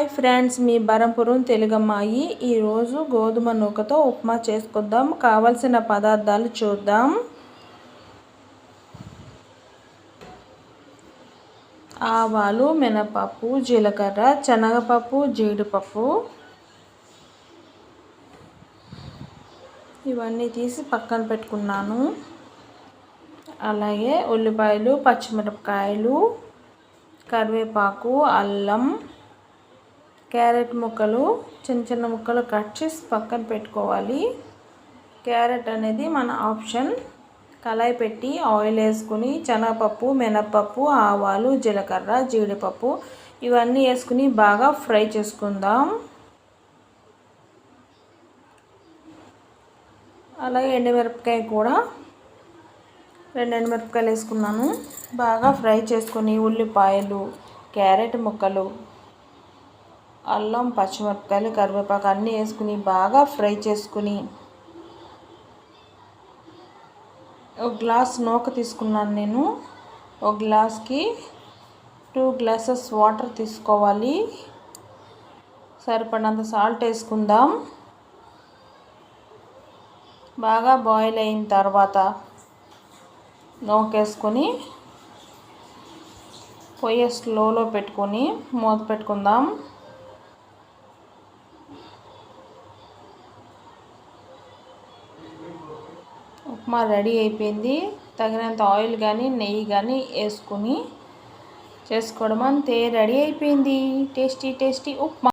Hi friends, మీ బరంపురం తెలుగమ్మాయి. ఈరోజు గోధుమ నూకతో ఉప్మా చేసుకుందాం. కావలసిన పదార్థాలు చూద్దాం. ఆవాలు, మినపప్పు, జీలకర్ర, శనగపప్పు, జీడిపప్పు ఇవన్నీ తీసి పక్కన పెట్టుకున్నాను. అలాగే ఉల్లిపాయలు, పచ్చిమిరపకాయలు, కరివేపాకు, అల్లం, క్యారెట్ ముక్కలు చిన్న చిన్న ముక్కలు కట్ చేసి పక్కన పెట్టుకోవాలి. క్యారెట్ అనేది మన ఆప్షన్. కళాయి పెట్టి ఆయిల్ వేసుకుని శనగపప్పు, మినపప్పు, ఆవాలు, జీలకర్ర, జీడిపప్పు ఇవన్నీ వేసుకుని బాగా ఫ్రై చేసుకుందాం. అలాగే ఎండుమిరపకాయ కూడా 2 ఎండుమిరపకాయలు వేసుకున్నాను. బాగా ఫ్రై చేసుకొని ఉల్లిపాయలు, క్యారెట్ ముక్కలు, అల్లం, పచ్చిమిరపకాయలు, కరివేపాకు అన్నీ వేసుకుని బాగా ఫ్రై చేసుకుని ఒక గ్లాస్ నూక తీసుకున్నాను నేను. ఒక గ్లాస్కి 2 గ్లాసెస్ వాటర్ తీసుకోవాలి. సరిపడినంత సాల్ట్ వేసుకుందాం. బాగా బాయిల్ అయిన తర్వాత నూక వేసుకొని పొయ్యి స్లోలో పెట్టుకొని మూత పెట్టుకుందాం. ఉప్మా రెడీ అయిపోయింది. తగినంత ఆయిల్ కానీ నెయ్యి కానీ వేసుకొని చేసుకోవడం అంతే. రెడీ అయిపోయింది టేస్టీ ఉప్మా.